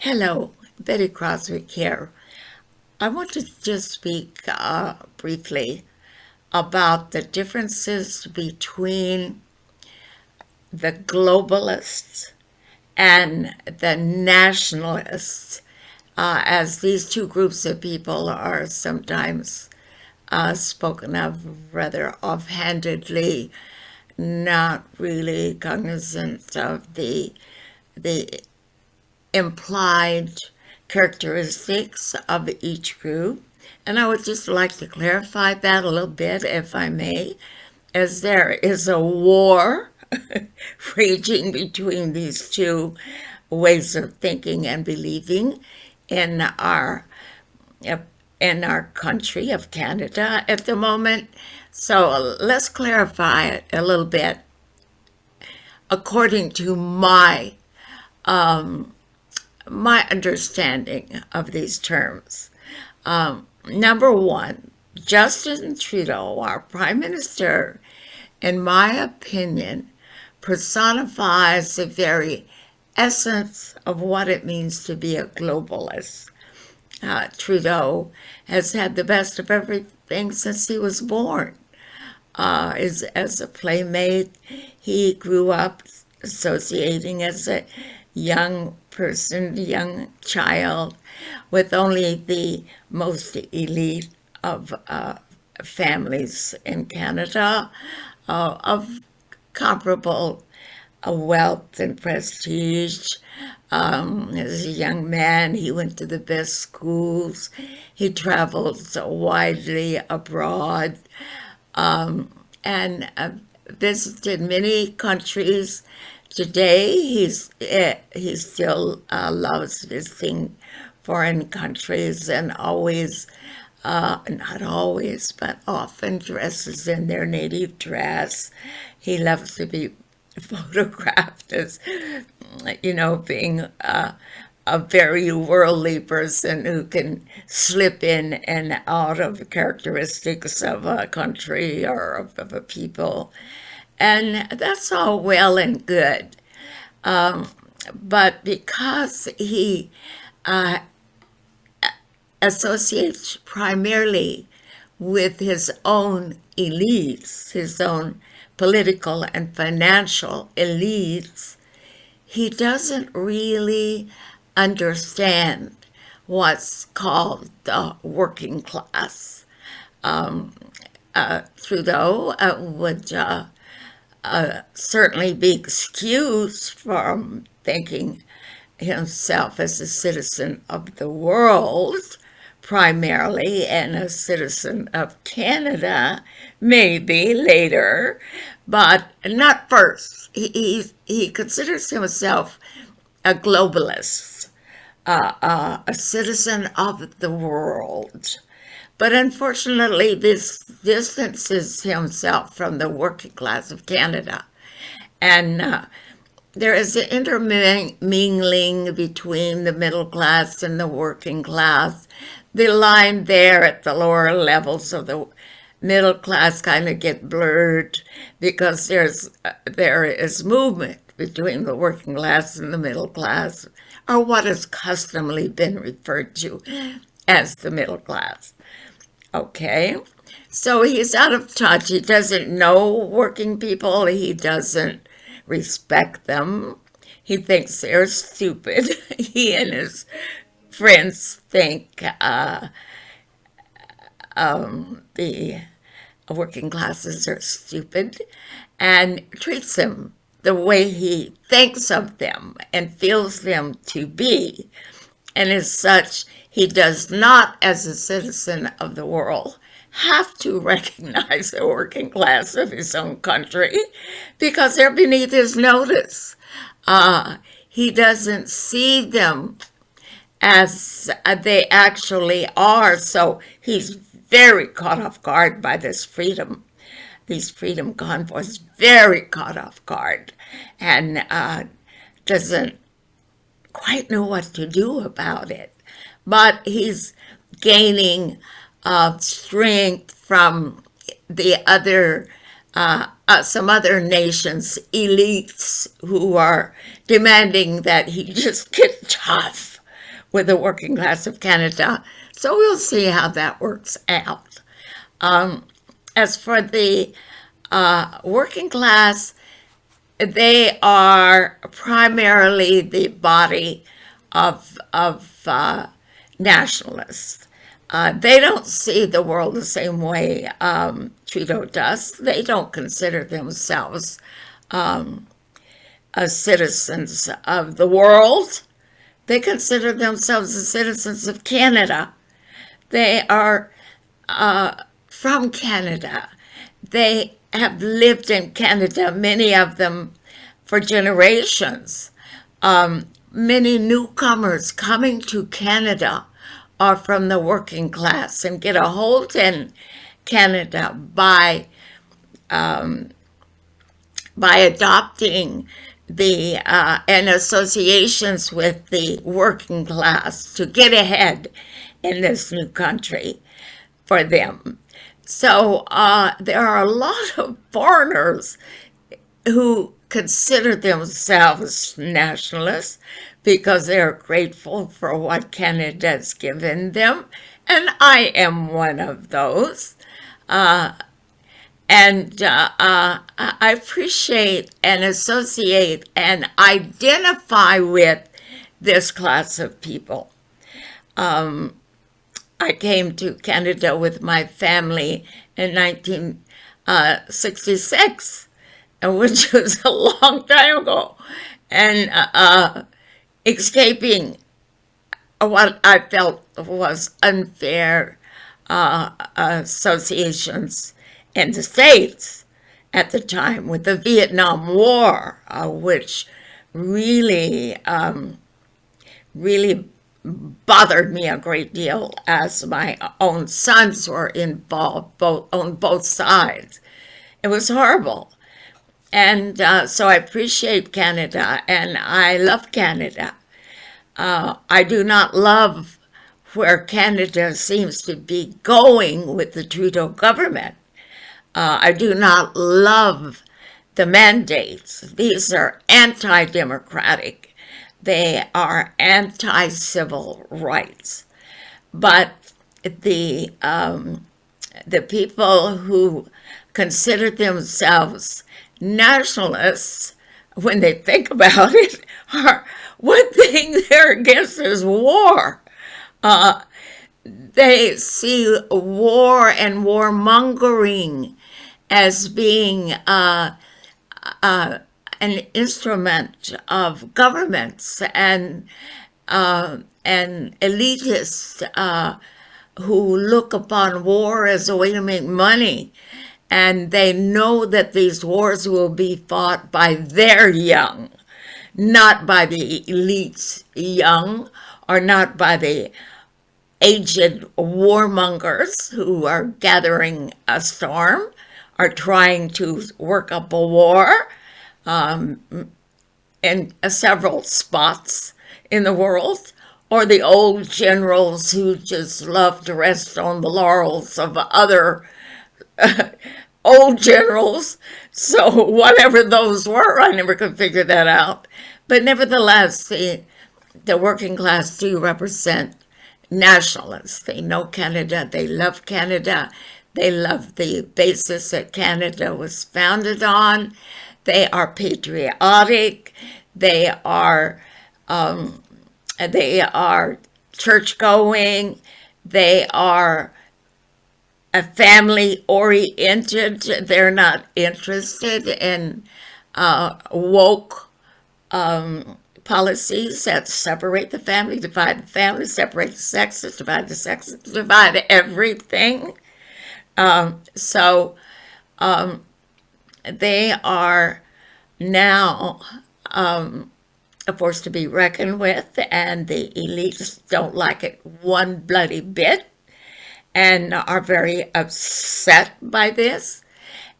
Hello, Betty Croswick here. I want to just speak briefly about the differences between the globalists and the nationalists, as these two groups of people are sometimes spoken of rather offhandedly, not really cognizant of the implied characteristics of each group. And I would just like to clarify that a little bit, if I may, as there is a war raging between these two ways of thinking and believing in our country of Canada at the moment. So let's clarify it a little bit according to my understanding of these terms. Number one, Justin Trudeau, our Prime Minister, in my opinion, personifies the very essence of what it means to be a globalist. Trudeau has had the best of everything since he was born. As a playmate, he grew up associating as a young person, young child, with only the most elite of families in Canada, of comparable wealth and prestige. As a young man, he went to the best schools. He traveled widely abroad, and visited many countries. Today, he still loves visiting foreign countries and always, not always, but often dresses in their native dress. He loves to be photographed as, being a very worldly person who can slip in and out of characteristics of a country or of a people. And that's all well and good. But because he associates primarily with his own elites, his own political and financial elites, he doesn't really understand what's called the working class. Trudeau would certainly be excused from thinking himself as a citizen of the world, primarily, and a citizen of Canada, maybe later, but not first. He considers himself a globalist, a citizen of the world. But unfortunately, this distances himself from the working class of Canada. And there is an intermingling between the middle class and the working class. The line there at the lower levels of the middle class kind of get blurred because there is movement between the working class and the middle class, or what has customly been referred to as the middle class. Okay, so he's out of touch. He doesn't know working people. He doesn't respect them. He thinks they're stupid. He and his friends think the working classes are stupid, and treats them the way he thinks of them and feels them to be. And as such, he does not, as a citizen of the world, have to recognize the working class of his own country because they're beneath his notice. He doesn't see them as they actually are, so he's very caught off guard by these freedom convoys, very caught off guard, and doesn't quite know what to do about it. But he's gaining strength from the other, some other nations' elites who are demanding that he just get tough. with the working class of Canada. So we'll see how that works out. As for the working class, they are primarily the body of nationalists. They don't see the world the same way Trudeau does. They don't consider themselves as citizens of the world. They consider themselves as citizens of Canada. They are from Canada. They have lived in Canada, many of them for generations. Many newcomers coming to Canada are from the working class and get a hold in Canada by adopting the and associations with the working class to get ahead in this new country for them. So there are a lot of foreigners who consider themselves nationalists because they're grateful for what Canada has given them, and I am one of those. I appreciate and associate and identify with this class of people. I came to Canada with my family in 1966, which was a long time ago, and escaping what I felt was unfair associations in the States at the time with the Vietnam War, which really bothered me a great deal as my own sons were involved on both sides. It was horrible. And so I appreciate Canada, and I love Canada. I do not love where Canada seems to be going with the Trudeau government. I do not love the mandates. These are anti-democratic. They are anti-civil rights. But the people who consider themselves nationalists, when they think about it, are one thing they're against is war. They see war and warmongering as being an instrument of governments and elitists who look upon war as a way to make money. And they know that these wars will be fought by their young, not by the elites' young, or not by the aged warmongers who are gathering a storm, are trying to work up a war in several spots in the world, or the old generals who just love to rest on the laurels of other old generals. So whatever those were, I never could figure that out. But nevertheless, the working class do represent nationalists. They know Canada. They love Canada. They love the basis that Canada was founded on. They are patriotic. They are church-going. They are family-oriented. They're not interested in woke policies that separate the family, divide the family, separate the sexes, divide everything. So they are now a force to be reckoned with, and the elites don't like it one bloody bit and are very upset by this.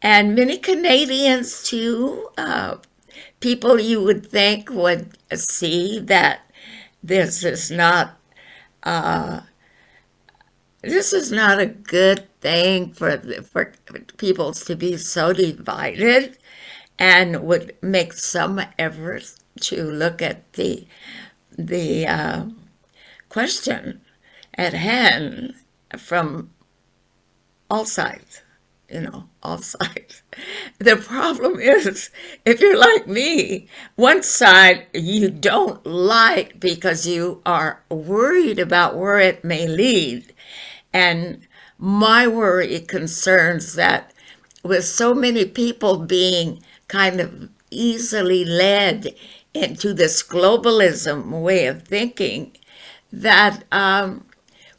And many Canadians, too, people you would think would see that this is not a good thing for peoples to be so divided, and would make some effort to look at the question at hand from all sides, all sides. The problem is, if you're like me, one side you don't like because you are worried about where it may lead. And my worry concerns that with so many people being kind of easily led into this globalism way of thinking, that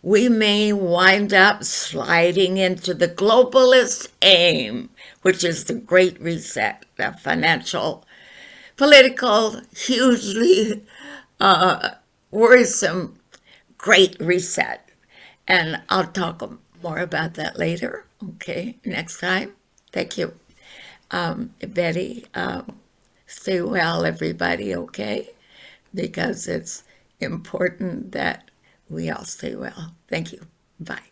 we may wind up sliding into the globalist aim, which is the Great Reset, the financial, political, hugely worrisome Great Reset. And I'll talk more about that later, okay, next time. Thank you. Betty, stay well, everybody, okay? Because it's important that we all stay well. Thank you. Bye.